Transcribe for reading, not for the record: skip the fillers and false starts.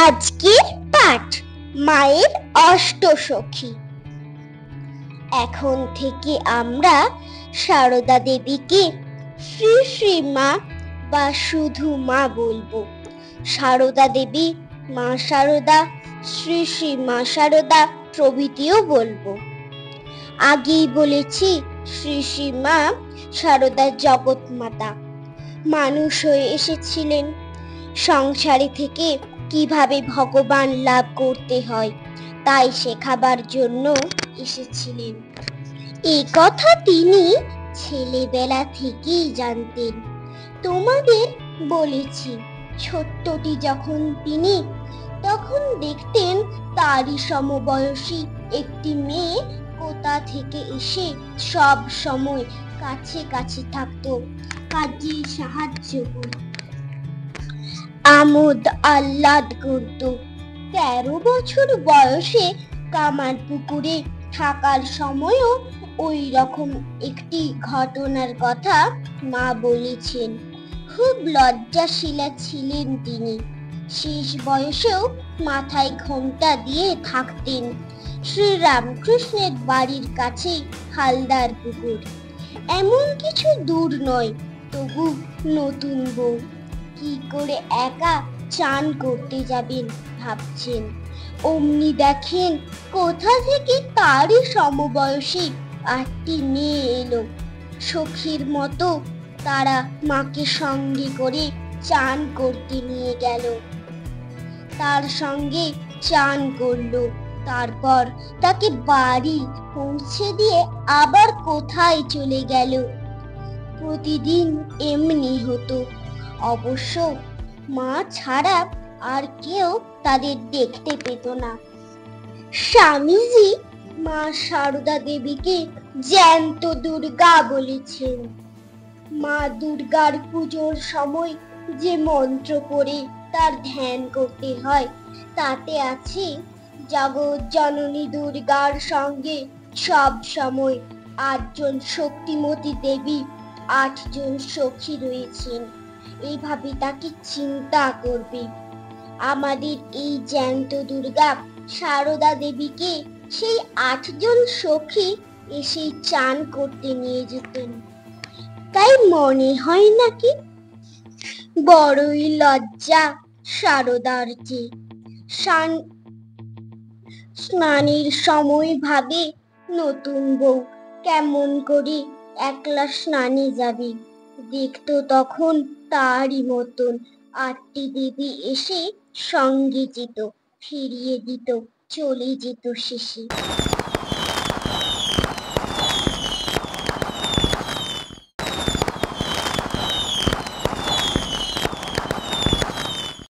আজকের পাঠ মায়ের অষ্টসখী। এখন থেকে আমরা সারদা দেবীকে শ্রী শ্রী মা বা শুধু মা বলবো। সারদা দেবী, মা সারদা, শ্রী শ্রী মা সারদা প্রভৃতিও বলবো। আগেই বলেছি শ্রী শ্রী মা সারদা জগৎ মাতা, মানুষ হয়ে এসেছিলেন। সংসারে থেকে কিভাবে ভগবান লাভ করতে হয় তাই শেখাবার জন্য এসেছিলেন। এই কথা তিনি ছেলেবেলা থেকেই জানতেন। তোমাদের বলেছি, ছোট্টটি যখন তিনি, তখন দেখতেন তারই সমবয়সী একটি মেয়ে কোথা থেকে এসে সব সময় কাছে কাছে থাকতো, কাজে সাহায্য করত, আমোদ আহ্লাদ করত। 13 বছর বয়সে কামার পুকুরে থাকার সময়ও ওই রকম একটি ঘটনার কথা মা বলেছেন। খুব লজ্জাশীলা ছিলেন তিনি। শেষ বয়সেও মাথায় ঘোমটা দিয়ে থাকতেন। শ্রীরামকৃষ্ণের বাড়ির কাছে হালদার পুকুর, এমন কিছু দূর নয়। তবু নতুন বউ, কি করে একা চান করতে যাবেন ভাবছেন, অমনি দেখেন কোথা থেকে তারই সমবয়সী 8টি মেয়ে এলো। সখীর মতো তারা মাকে সঙ্গে করে চান করতে নিয়ে গেল। তার সঙ্গে চান করলো, তারপর তাকে বাড়ি পৌঁছে দিয়ে আবার কোথায় চলে গেল। প্রতিদিন এমনি হতো। অবশ্য মা ছাড়া আর কেউ তাদের দেখতে পেত না। স্বামীজি মা সারদা দেবীকে জ্যান্ত দুর্গা বলেছেন। মা দুর্গার পুজোর সময় যে মন্ত্র পড়ে তার ধ্যান করতে হয়, তাতে আছে জগৎ জননী দুর্গার সঙ্গে সব সময় 8 জন শক্তিমতী দেবী, 8 জন সখী রয়েছেন। এইভাবে তাকে চিন্তা করবে। আমাদের এই জ্যান্ত দুর্গা সারদা দেবীকে সেই 8 জন সখী এসে চান করতে নিয়ে যেতেন। তাই মনে হয় নাকি বড়ই লজ্জা সারদার যে। স্নানের সময় ভাবে নতুন বউ কেমন করে একলা স্নানে যাবে। দেখতো তখন তারই মতন 8টি দেবী এসে সঙ্গে যেত, ফিরিয়ে দিত, চলে যেত শেষে।